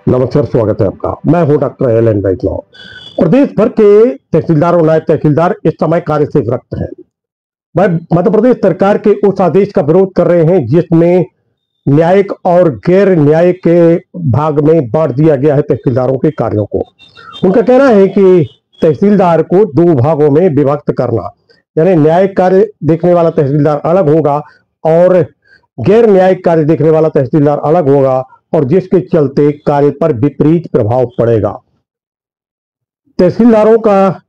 नमस्कार, स्वागत है आपका। मैं हूं डॉक्टर एल एन वैष्णव। प्रदेश भर के तहसीलदार और नायब तहसीलदार इस समय कार्य से विरक्त हैं। वह मध्य प्रदेश सरकार के उस आदेश का विरोध कर रहे हैं जिसमें न्यायिक और गैर न्यायिक के भाग में बांट दिया गया है तहसीलदारों के कार्यों को। उनका कहना है कि तहसीलदार को दो भागों में विभक्त करना, यानी न्यायिक कार्य देखने वाला तहसीलदार अलग होगा और गैर न्यायिक कार्य देखने वाला तहसीलदार अलग होगा, और जिसके चलते कार्य पर विपरीत प्रभाव पड़ेगा। तहसीलदारों का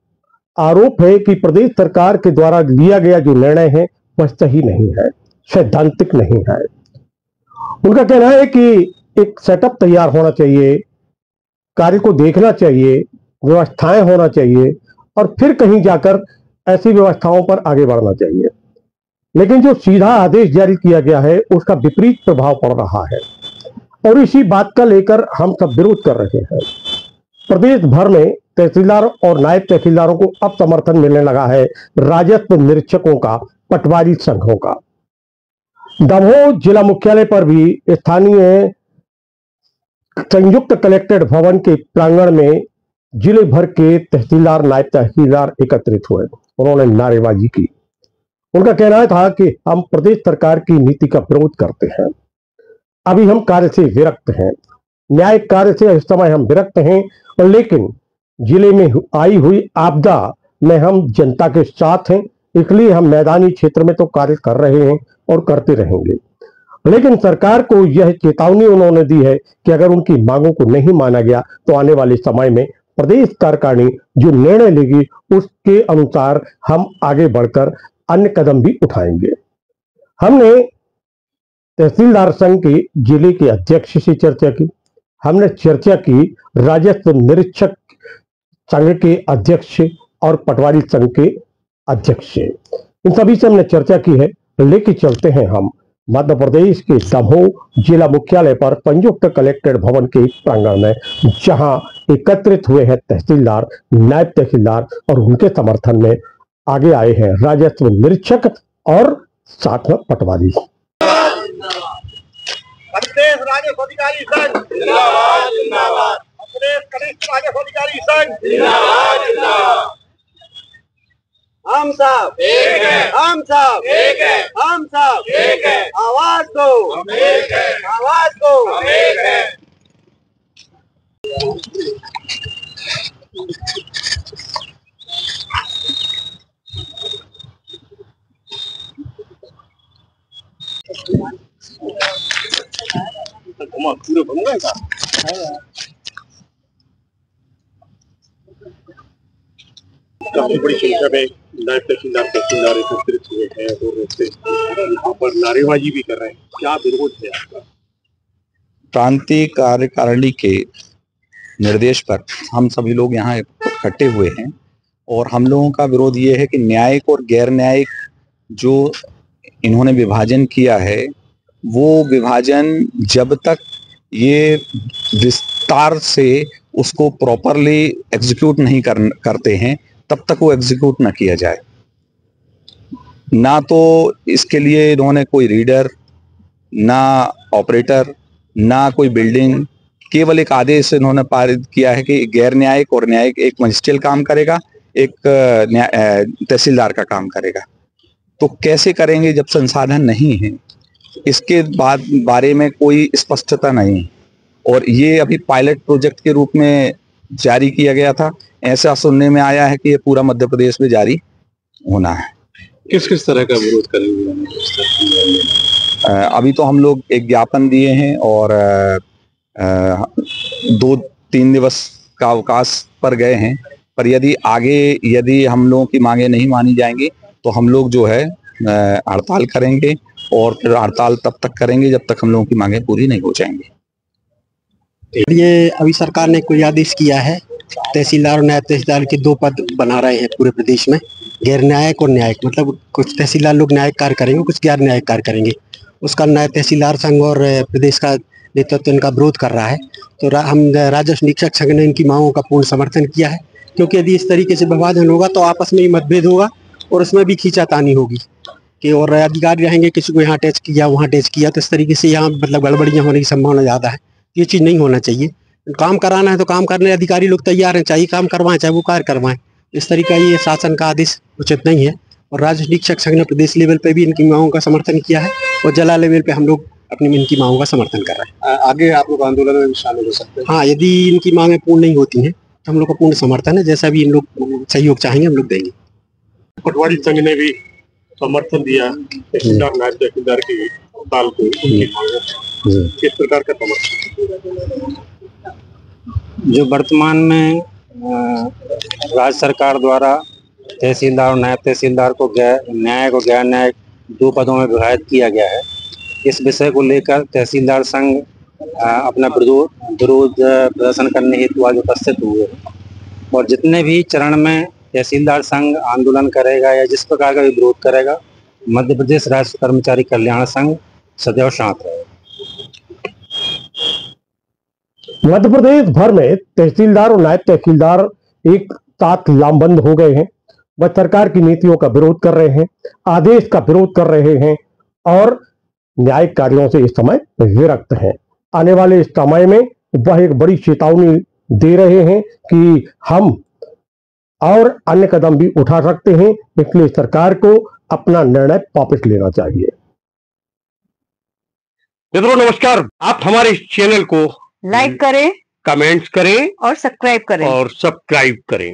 आरोप है कि प्रदेश सरकार के द्वारा लिया गया जो निर्णय है वह सही नहीं है, सैद्धांतिक नहीं है। उनका कहना है कि एक सेटअप तैयार होना चाहिए, कार्य को देखना चाहिए, व्यवस्थाएं होना चाहिए और फिर कहीं जाकर ऐसी व्यवस्थाओं पर आगे बढ़ना चाहिए। लेकिन जो सीधा आदेश जारी किया गया है उसका विपरीत प्रभाव पड़ रहा है और इसी बात का लेकर हम सब विरोध कर रहे हैं। प्रदेश भर में तहसीलदार और नायब तहसीलदारों को अब समर्थन मिलने लगा है राजस्व निरीक्षकों का, पटवारी संघों का। दमोह जिला मुख्यालय पर भी स्थानीय संयुक्त कलेक्ट्रेट भवन के प्रांगण में जिले भर के तहसीलदार नायब तहसीलदार एकत्रित हुए। उन्होंने नारेबाजी की। उनका कहना था कि हम प्रदेश सरकार की नीति का विरोध करते हैं। अभी हम कार्य से विरक्त हैं, न्यायिक कार्य से इस समय हम विरक्त हैं, और लेकिन जिले में आई हुई आपदा में हम जनता के साथ हैं, इसलिए हम मैदानी क्षेत्र में तो कार्य कर रहे हैं और करते रहेंगे। लेकिन सरकार को यह चेतावनी उन्होंने दी है कि अगर उनकी मांगों को नहीं माना गया तो आने वाले समय में प्रदेश कार्यकारिणी जो निर्णय लेगी उसके अनुसार हम आगे बढ़कर अन्य कदम भी उठाएंगे। हमने तहसीलदार संघ के जिले के अध्यक्ष से चर्चा की, हमने चर्चा की राजस्व निरीक्षक संघ के अध्यक्ष और पटवारी संघ के अध्यक्ष से। इन सभी से हमने चर्चा की है। लेके चलते हैं हम मध्य प्रदेश के दमोह जिला मुख्यालय पर संयुक्त कलेक्ट्रेट भवन के प्रांगण में, जहां एकत्रित हुए हैं तहसीलदार, नायब तहसीलदार और उनके समर्थन में आगे आए हैं राजस्व निरीक्षक और साथ में पटवारी। प्रदेश राजस्व अधिकारी संघ जिंदाबाद जिंदाबाद। प्रदेश कनिष्ठ राजस्व अधिकारी संघ जिंदाबाद जिंदाबाद। हम सब एक है, हम सब एक है, हम सब एक है। आवाज दो, हम एक है, आवाज दो, हम एक है। पूरे बनूंगा का काफी बड़ी संख्या में नायब तहसीलदार एकत्रित हुए हैं और यहाँ पर नारेबाजी भी कर रहे हैं। क्या विरोध है आपका? प्रांतीय कार्यकारिणी के निर्देश पर हम सभी लोग यहाँ इकट्ठे हुए हैं और हम लोगों का विरोध ये है कि न्यायिक और गैर न्यायिक जो इन्होंने विभाजन किया है वो विभाजन जब तक ये विस्तार से उसको प्रॉपरली एग्जीक्यूट नहीं करते हैं तब तक वो एग्जीक्यूट ना किया जाए। ना तो इसके लिए इन्होंने कोई रीडर, ना ऑपरेटर, ना कोई बिल्डिंग, केवल एक आदेश इन्होंने पारित किया है कि गैर न्यायिक और न्यायिक, एक मजिस्ट्रेट काम करेगा, एक तहसीलदार का काम करेगा। तो कैसे करेंगे जब संसाधन नहीं है? इसके बारे में कोई स्पष्टता नहीं, और ये अभी पायलट प्रोजेक्ट के रूप में जारी किया गया था। ऐसा सुनने में आया है कि ये पूरा मध्य प्रदेश में जारी होना है। किस किस तरह का विरोध करेंगे? अभी तो हम लोग एक ज्ञापन दिए हैं और 2-3 दिवस का अवकाश पर गए हैं, पर यदि हम लोगों की मांगे नहीं मानी जाएंगी तो हम लोग जो है हड़ताल करेंगे, और फिर हड़ताल तब तक करेंगे जब तक हम लोगों की मांगे पूरी नहीं हो जाएंगी। ये अभी सरकार ने कोई आदेश किया है, तहसीलदार और नायब तहसीलदार के 2 पद बना रहे हैं पूरे प्रदेश में, गैर न्यायिक और न्यायिक। मतलब कुछ तहसीलदार लोग न्यायिक कार्य करेंगे, कुछ गैर न्यायिक कार्य करेंगे। उसका नायब तहसीलदार संघ और प्रदेश का नेतृत्व इनका विरोध कर रहा है। तो हम राजस्व निरीक्षक संघ ने इनकी मांगों का पूर्ण समर्थन किया है, क्योंकि यदि इस तरीके से विभाजन होगा तो आपस में ही मतभेद होगा और उसमें भी खींचातानी होगी। कि और अधिकारी रहेंगे किसी को यहाँ अटैच किया वहाँ अटैच किया, तो इस तरीके से यहाँ मतलब गड़बड़ियाँ होने की संभावना ज़्यादा है। ये चीज़ नहीं होना चाहिए। काम कराना है तो काम करने अधिकारी लोग तैयार हैं, चाहे काम करवाएं चाहे वो कार्य करवाएं। इस तरीका ये शासन का आदेश उचित नहीं है। और राज्य शिक्षक संघ ने प्रदेश लेवल पे भी इनकी मांगों का समर्थन किया है और जिला लेवल पे हम लोग अपनी इनकी मांगों का समर्थन कर रहे हैं। आगे आप लोग आंदोलन में शामिल हो सकते हैं? हाँ, यदि इनकी मांगें पूर्ण नहीं होती हैं तो हम लोग का पूर्ण समर्थन है। जैसा भी इन लोग सहयोग चाहेंगे हम लोग देंगे। पटवारी संघ ने भी समर्थन दिया तहसीलदार नायब तहसीलदार की हड़ताल को, उनकी मांगों किस प्रकार का समर्थन? जो वर्तमान में राज्य सरकार द्वारा तहसीलदार और नायब तहसीलदार को न्यायिक और गैर न्यायिक 2 पदों में विभाजित किया गया है, इस विषय को लेकर तहसीलदार संघ अपना विरोध प्रदर्शन करने हेतु आज उपस्थित हुए हैं। और जितने भी चरण में तहसीलदार संघ आंदोलन करेगा या जिस प्रकार का भी विरोध करेगा, मध्य प्रदेश राज्य कर्मचारी कल्याण संघ सदैव शांत रहेगा। मध्य प्रदेश भर में तहसीलदार और नायब तहसीलदार एक साथ लामबंद हो गए हैं। वह सरकार की नीतियों का विरोध कर रहे हैं, आदेश का विरोध कर रहे हैं और न्यायिक कार्यों से इस समय विरक्त हैं। आने वाले इस समय में वह एक बड़ी चेतावनी दे रहे हैं कि हम और अन्य कदम भी उठा सकते हैं, इसलिए सरकार को अपना निर्णय वापस लेना चाहिए। मित्रों नमस्कार, आप हमारे इस चैनल को लाइक करें, कमेंट्स करें और सब्सक्राइब करें।